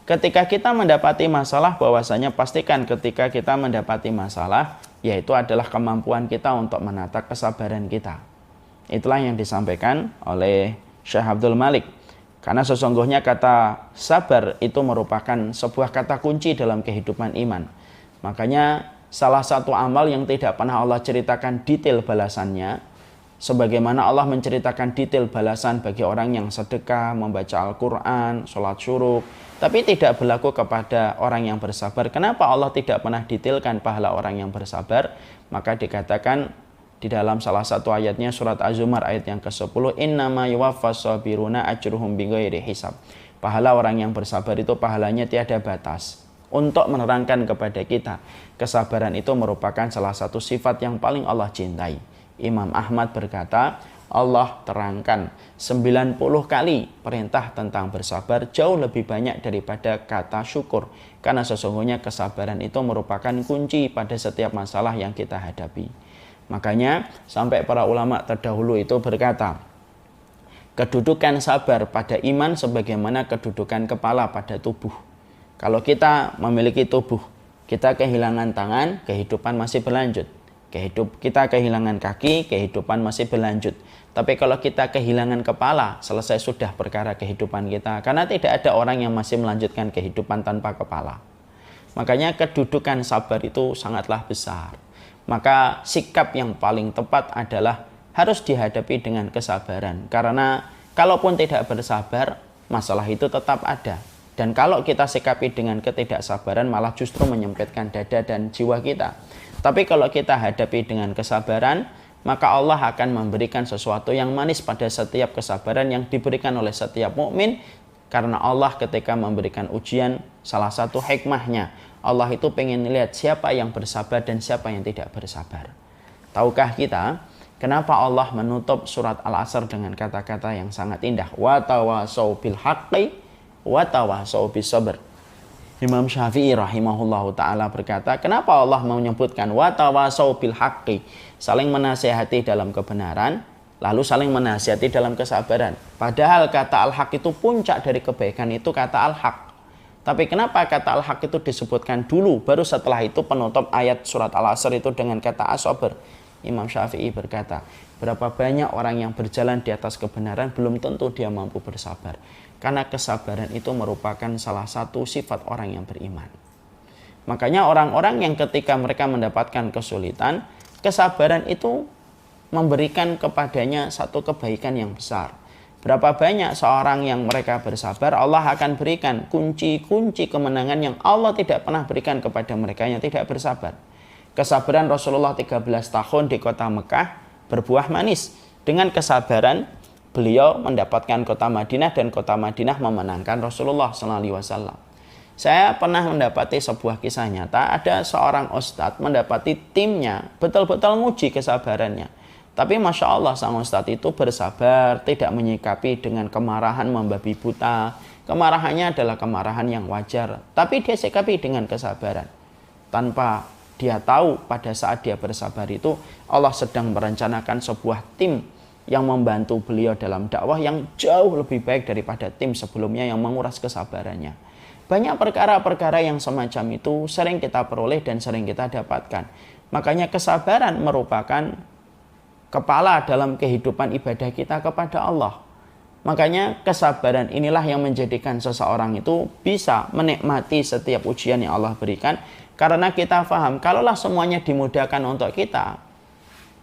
Ketika kita mendapati masalah, bahwasanya pastikan ketika kita mendapati masalah, yaitu adalah kemampuan kita untuk menata kesabaran kita. Itulah yang disampaikan oleh Syekh Abdul Malik. Karena sesungguhnya kata sabar itu merupakan sebuah kata kunci dalam kehidupan iman. Makanya salah satu amal yang tidak pernah Allah ceritakan detail balasannya, sebagaimana Allah menceritakan detail balasan bagi orang yang sedekah, membaca Al-Quran, sholat syuruk, tapi tidak berlaku kepada orang yang bersabar. Kenapa Allah tidak pernah detailkan pahala orang yang bersabar? Maka dikatakan di dalam salah satu ayatnya surat Az-Zumar ayat yang ke-10, innama yuwaffas sabiruna ajruhum bighairi hisab. Pahala orang yang bersabar itu pahalanya tiada batas. Untuk menerangkan kepada kita, kesabaran itu merupakan salah satu sifat yang paling Allah cintai. Imam Ahmad berkata, Allah terangkan 90 kali perintah tentang bersabar jauh lebih banyak daripada kata syukur. Karena sesungguhnya kesabaran itu merupakan kunci pada setiap masalah yang kita hadapi. Makanya sampai para ulama terdahulu itu berkata, kedudukan sabar pada iman sebagaimana kedudukan kepala pada tubuh. Kalau kita memiliki tubuh, kita kehilangan tangan, kehidupan masih berlanjut. Kita kehilangan kaki, kehidupan masih berlanjut. Tapi kalau kita kehilangan kepala, selesai sudah perkara kehidupan kita. Karena tidak ada orang yang masih melanjutkan kehidupan tanpa kepala. Makanya kedudukan sabar itu sangatlah besar. Maka sikap yang paling tepat adalah harus dihadapi dengan kesabaran. Karena kalaupun tidak bersabar, masalah itu tetap ada. Dan kalau kita sikapi dengan ketidaksabaran, malah justru menyempitkan dada dan jiwa kita. Tapi kalau kita hadapi dengan kesabaran, maka Allah akan memberikan sesuatu yang manis pada setiap kesabaran yang diberikan oleh setiap mukmin. Karena Allah ketika memberikan ujian, salah satu hikmahnya, Allah itu pengen lihat siapa yang bersabar dan siapa yang tidak bersabar. Tahukah kita kenapa Allah menutup surat Al-Asr dengan kata-kata yang sangat indah? Wa tawasau bil haqqi wa tawasau bis sabr. Imam Syafi'i rahimahullahu ta'ala berkata, kenapa Allah menyebutkan wa tawasau bil haqqi, saling menasihati dalam kebenaran, lalu saling menasihati dalam kesabaran. Padahal kata al-haq itu puncak dari kebaikan, itu kata al-haq. Tapi kenapa kata al-haq itu disebutkan dulu, baru setelah itu penutup ayat surat Al-Asr itu dengan kata as-sabr? Imam Syafi'i berkata, berapa banyak orang yang berjalan di atas kebenaran belum tentu dia mampu bersabar. Karena kesabaran itu merupakan salah satu sifat orang yang beriman. Makanya orang-orang yang ketika mereka mendapatkan kesulitan, kesabaran itu memberikan kepadanya satu kebaikan yang besar. Berapa banyak seorang yang mereka bersabar, Allah akan berikan kunci-kunci kemenangan yang Allah tidak pernah berikan kepada mereka yang tidak bersabar. Kesabaran Rasulullah 13 tahun di kota Mekah berbuah manis. Dengan kesabaran beliau mendapatkan kota Madinah dan kota Madinah memenangkan Rasulullah SAW. Saya pernah mendapati sebuah kisah nyata, ada seorang ustadz mendapati timnya betul-betul nguji kesabarannya. Tapi Masya Allah sang ustadz itu bersabar, tidak menyikapi dengan kemarahan membabi buta. Kemarahannya adalah kemarahan yang wajar, tapi dia sikapi dengan kesabaran. Tanpa dia tahu pada saat dia bersabar itu Allah sedang merencanakan sebuah tim yang membantu beliau dalam dakwah yang jauh lebih baik daripada tim sebelumnya yang menguras kesabarannya. Banyak perkara-perkara yang semacam itu sering kita peroleh dan sering kita dapatkan. Makanya kesabaran merupakan kepala dalam kehidupan ibadah kita kepada Allah. Makanya kesabaran inilah yang menjadikan seseorang itu bisa menikmati setiap ujian yang Allah berikan. Karena kita paham, kalaulah semuanya dimudahkan untuk kita,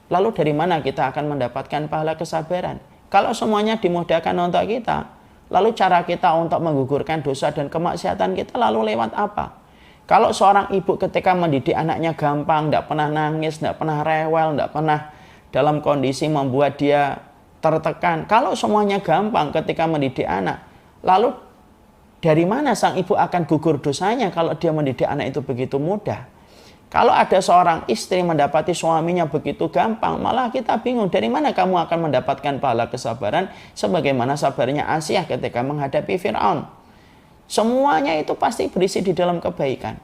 lalu dari mana kita akan mendapatkan pahala kesabaran? Kalau semuanya dimudahkan untuk kita, lalu cara kita untuk menggugurkan dosa dan kemaksiatan kita lalu lewat apa? Kalau seorang ibu ketika mendidik anaknya gampang, tidak pernah nangis, tidak pernah rewel, tidak pernah dalam kondisi membuat dia tertekan. Kalau semuanya gampang ketika mendidik anak, lalu dari mana sang ibu akan gugur dosanya kalau dia mendidik anak itu begitu mudah? Kalau ada seorang istri mendapati suaminya begitu gampang, malah kita bingung dari mana kamu akan mendapatkan pahala kesabaran sebagaimana sabarnya Asiyah ketika menghadapi Fir'aun. Semuanya itu pasti berisi di dalam kebaikan.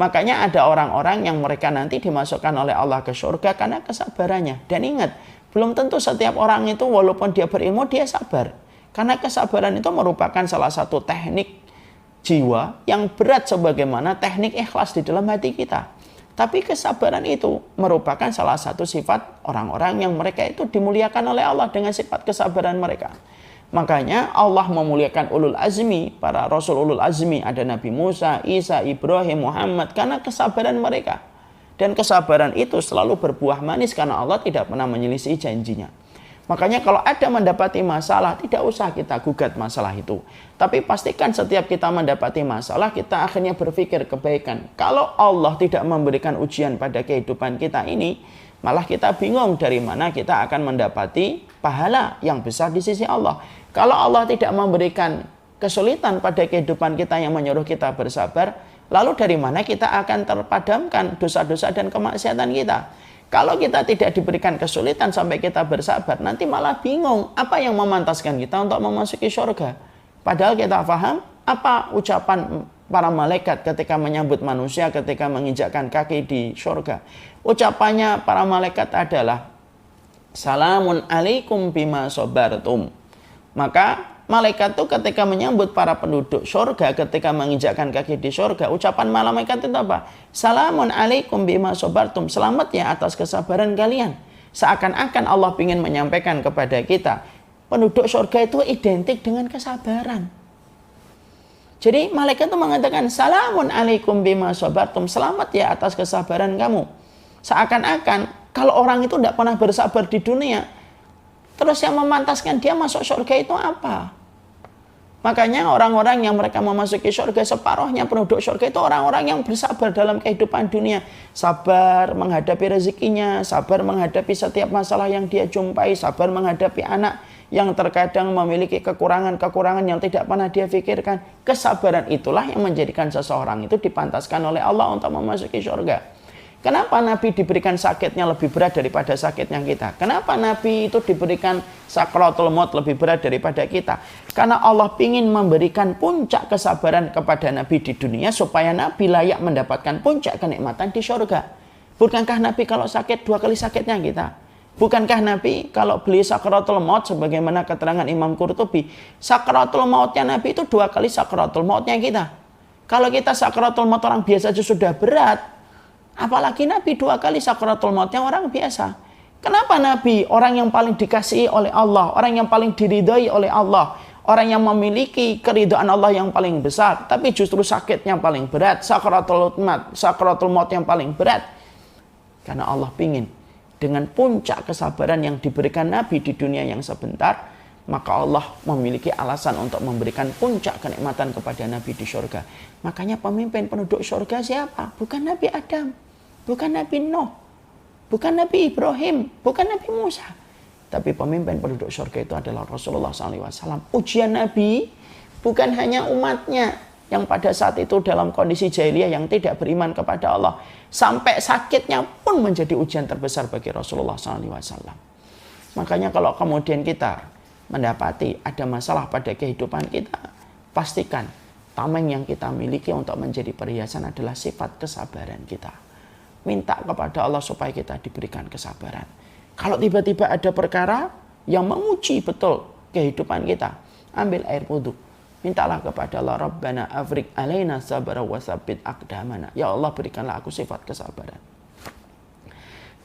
Makanya ada orang-orang yang mereka nanti dimasukkan oleh Allah ke surga karena kesabarannya. Dan ingat, belum tentu setiap orang itu walaupun dia berilmu dia sabar. Karena kesabaran itu merupakan salah satu teknik jiwa yang berat sebagaimana teknik ikhlas di dalam hati kita. Tapi kesabaran itu merupakan salah satu sifat orang-orang yang mereka itu dimuliakan oleh Allah dengan sifat kesabaran mereka. Makanya Allah memuliakan ulul azmi, para rasul ulul azmi, ada Nabi Musa, Isa, Ibrahim, Muhammad, karena kesabaran mereka. Dan kesabaran itu selalu berbuah manis karena Allah tidak pernah menyelisih janjinya. Makanya kalau ada mendapati masalah, tidak usah kita gugat masalah itu. Tapi pastikan setiap kita mendapati masalah, kita akhirnya berpikir kebaikan. Kalau Allah tidak memberikan ujian pada kehidupan kita ini, malah kita bingung dari mana kita akan mendapati pahala yang besar di sisi Allah. Kalau Allah tidak memberikan kesulitan pada kehidupan kita yang menyuruh kita bersabar, lalu dari mana kita akan terpadamkan dosa-dosa dan kemaksiatan kita? Kalau kita tidak diberikan kesulitan sampai kita bersabar, nanti malah bingung apa yang memantaskan kita untuk memasuki surga. Padahal kita paham apa ucapan para malaikat ketika menyambut manusia ketika menginjakkan kaki di surga. Ucapannya para malaikat adalah salamun alaikum bima sabartum. Maka malaikat itu ketika menyambut para penduduk surga ketika menginjakkan kaki di surga, ucapan malaikat itu apa? Salamun alaikum bima sabartum. Selamat ya atas kesabaran kalian. Seakan-akan Allah ingin menyampaikan kepada kita, penduduk surga itu identik dengan kesabaran. Jadi malaikat itu mengatakan salamun alaikum bima sabartum. Selamat ya atas kesabaran kamu. Seakan-akan kalau orang itu tidak pernah bersabar di dunia, terus yang memantaskan dia masuk surga itu apa? Makanya orang-orang yang mereka memasuki surga, separuhnya penduduk surga itu orang-orang yang bersabar dalam kehidupan dunia. Sabar menghadapi rezekinya, sabar menghadapi setiap masalah yang dia jumpai, sabar menghadapi anak yang terkadang memiliki kekurangan-kekurangan yang tidak pernah dia pikirkan. Kesabaran itulah yang menjadikan seseorang itu dipantaskan oleh Allah untuk memasuki surga. Kenapa Nabi diberikan sakitnya lebih berat daripada sakitnya kita? Kenapa Nabi itu diberikan sakratul maut lebih berat daripada kita? Karena Allah ingin memberikan puncak kesabaran kepada Nabi di dunia supaya Nabi layak mendapatkan puncak kenikmatan di surga. Bukankah Nabi kalau sakit 2 kali sakitnya kita? Bukankah Nabi kalau beli sakratul maut sebagaimana keterangan Imam Qurtubi, sakratul mautnya Nabi itu 2 kali sakratul mautnya kita. Kalau kita sakratul maut orang biasa saja sudah berat, apalagi Nabi 2 kali sakratul mautnya orang biasa. Kenapa Nabi, orang yang paling dikasihi oleh Allah, orang yang paling diridhai oleh Allah, orang yang memiliki keridhaan Allah yang paling besar, tapi justru sakitnya paling berat, sakratul maut yang paling berat? Karena Allah ingin dengan puncak kesabaran yang diberikan Nabi di dunia yang sebentar, maka Allah memiliki alasan untuk memberikan puncak kenikmatan kepada Nabi di surga. Makanya pemimpin penduduk surga siapa? Bukan Nabi Adam, bukan Nabi Nuh, bukan Nabi Ibrahim, bukan Nabi Musa. Tapi pemimpin penduduk surga itu adalah Rasulullah SAW. Ujian Nabi bukan hanya umatnya yang pada saat itu dalam kondisi jahiliyah yang tidak beriman kepada Allah. Sampai sakitnya pun menjadi ujian terbesar bagi Rasulullah SAW. Makanya kalau kemudian kita mendapati ada masalah pada kehidupan kita, pastikan tameng yang kita miliki untuk menjadi perhiasan adalah sifat kesabaran kita. Minta kepada Allah supaya kita diberikan kesabaran. Kalau tiba-tiba ada perkara yang menguji betul kehidupan kita, ambil air wudhu, mintalah kepada Allah, Rabbana afrik alaina sabara wa sabbit aqdamana. Ya Allah, berikanlah aku sifat kesabaran.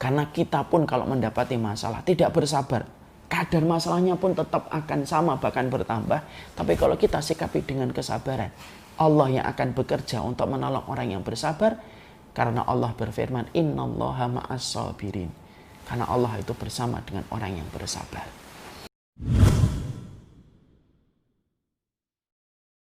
Karena kita pun kalau mendapati masalah tidak bersabar, kadar masalahnya pun tetap akan sama, bahkan bertambah. Tapi kalau kita sikapi dengan kesabaran, Allah yang akan bekerja untuk menolong orang yang bersabar. Karena Allah berfirman, innallaha ma'as sabirin. Karena Allah itu bersama dengan orang yang bersabar.